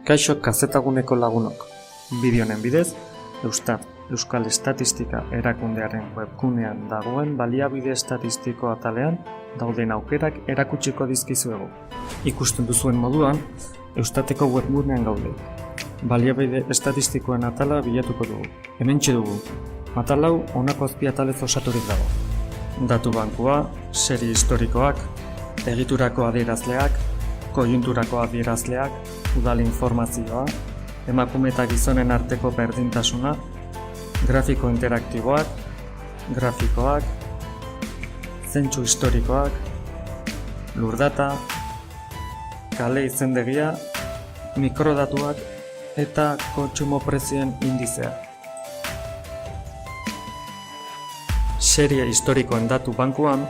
Kaixo kazetaguneko lagunok. Bideonen bidez, Eustat, Euskal Estatistika erakundearen webgunean dagoen baliabide estatistiko atalean dauden aukerak erakutsiko dizkizuegu. Ikusten duzuen moduan, Eustateko webgunean gaude. Baliabide estatistikoen atala bilatuko dugu. Hementxe dugu. Atal hau honako azpiatalez osaturik dago. Datu bankua, serie historikoak, egiturako adierazleak, koiunturako adierazleak, udal informazioa, emakume eta gizonen arteko berdintasuna, grafiko interaktiboak, grafikoak, zentsu historikoak, lurdata, kale izendegia, mikrodatuak eta kontsumo prezioen indizea. Serie historikoen datu bankuan,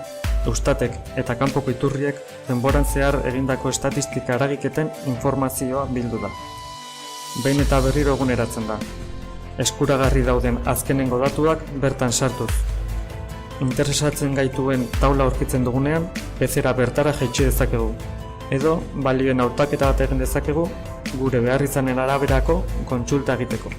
Eustatek eta kanpoko iturriek denboran zehar egindako estatistika eragiketen informazioa bildu da. Behin eta berriro eguneratzen da. Eskuragarri dauden azkenengo datuak bertan sartuz. Interesatzen gaituen taula aurkitzen dugunean, bezera bertara jaitsi dezakegu. Edo, balioen hautaketa bat egin dezakegu, gure behar izanen araberako kontsulta egiteko.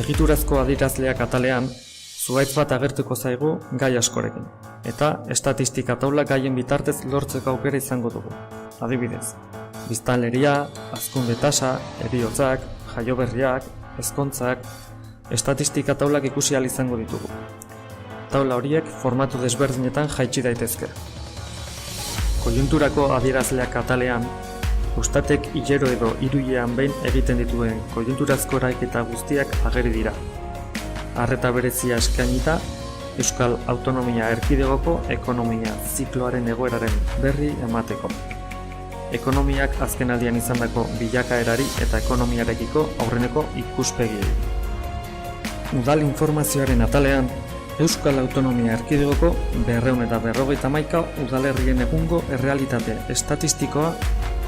Egiturazko adierazleak atalean, zuhaitz bat agertuko zaigu gai askorekin, eta estatistika taula gaien bitartez lortzeko aukera izango dugu. Adibidez, biztanleria, hazkunde tasa, heriotzak, jaioberriak, ezkontzak, estatistika taulak ikusi ahal izango ditugu. Taula horiek formatu desberdinetan jaitsi daitezke. Koiunturako adierazleak atalean, Eustatek hilero edo hiruilean behin egiten dituen koiunturazko eraiketa guztiak ageri dira. Arreta berezia eskainita, Euskal Autonomia Erkidegoko ekonomia zikloaren egoeraren berri emateko. Ekonomiak azkenaldian izandako bilakaerari eta ekonomiarekiko aurreneko ikuspegiei. Udal informazioaren atalean, Euskal Autonomia Erkidegoko 251 udalerrien egungo errealitate estatistikoa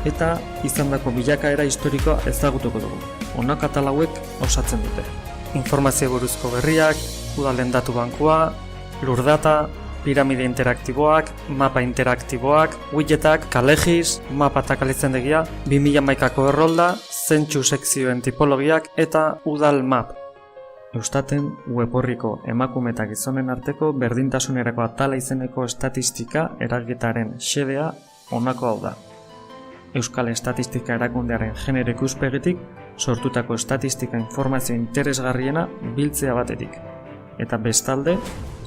eta izandako bilakaera historikoa ezagutuko dugu. Honako atal hauek osatzen dute. Informazio buruzko berriak, udalen datu bankua, lurdata, piramide interaktiboak, mapa interaktiboak, widgetak, kalegiz, mapa eta kalizendegia, 2011ko errolda, zentsu sekzioen tipologiak eta udal map. Eustaten web-orriko emakume eta gizonen arteko berdintasunerako atala izeneko estatistika eragiketaren xedea honako hau da. Euskal Estatistika erakundearen genero ikuspegitik sortutako estatistika informazio interesgarriena biltzea batetik, eta bestalde,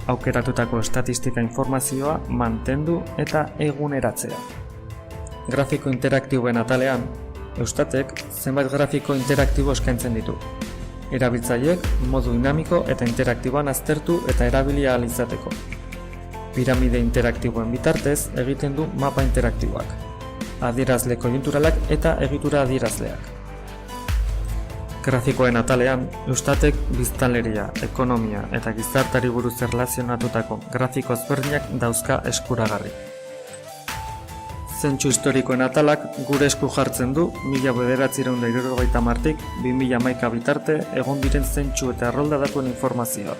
aukeratutako estatistika informazioa mantendu eta eguneratzea. Grafiko interaktiboen atalean, Eustatek zenbait grafiko interaktibo eskaintzen ditu. Erabiltzaileek modu dinamiko eta interaktiboan aztertu eta erabili ahal izateko. Piramide interaktiboen bitartez egiten du mapa interaktiboak. Adierazle koiunturalak eta egitura adierazleak. Grafikoen atalean, Eustatek biztanleria, ekonomia eta gizarteari buruz erlazionatutako grafiko ezberdinak dauzka eskuragarri. Zentsu historikoen atalak gure esku jartzen du 1970tik 2011 bitarte egon diren zentsu eta errolda datuen informazioa.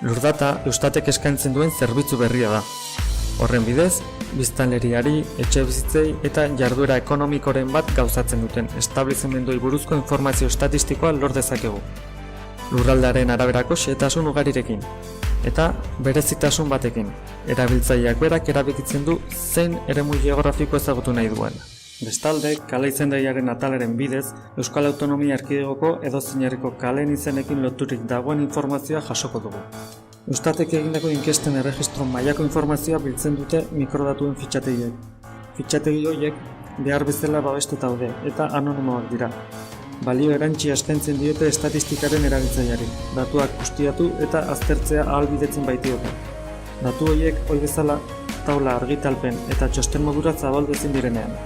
Lurdata Eustatek eskaintzen duen zerbitzu berria da. Horren bidez, biztanleriari, etxebizitzei eta jarduera ekonomikoren bat gauzatzen duten establezimendoi buruzko informazio estatistikoa lor dezakegu. Lurraldearen araberako xehetasun ugarirekin, eta berezitasun batekin, erabiltzaileak berak erabikitzen du zein eremu geografiko ezagutu nahi duen. Bestalde, kale izendegiaren atalaren bidez, Euskal Autonomia Erkidegoko edozein herriko kaleen izenekin loturik dagoen informazioa jasoko dugu. Eustatek egindako inkesten erregistro mailako informazioa biltzen dute mikrodatuen fitxategiek. Fitxategi horiek behar bezala babestuta daude eta anonimoak dira. Balio erantsi eskaintzen diote estatistikaren erabiltzaileari, datuak ustiatu eta aztertzea ahalbidetzen baitiote. Datu horiek ohi bezala taula argitalpen eta txosten modura zabaldu ezin direnean.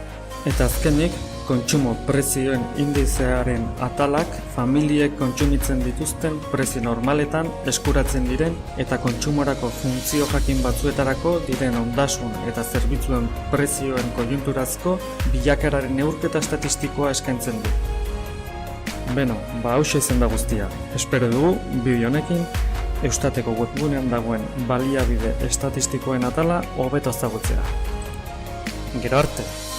Eta azkenik, kontsumo prezioen indizearen atalak familiek kontsumitzen dituzten prezio normaletan eskuratzen diren eta kontsumorako funtzio jakin batzuetarako diren ondasun eta zerbitzuen prezioen koiunturazko bilakaeraren neurketa estatistikoa eskaintzen du. Beno, hauxe izan da guztia. Espero dugu, bideo honekin, Eustateko webgunean dagoen baliabide estatistikoen atala hobeto ezagutzea. Gero arte!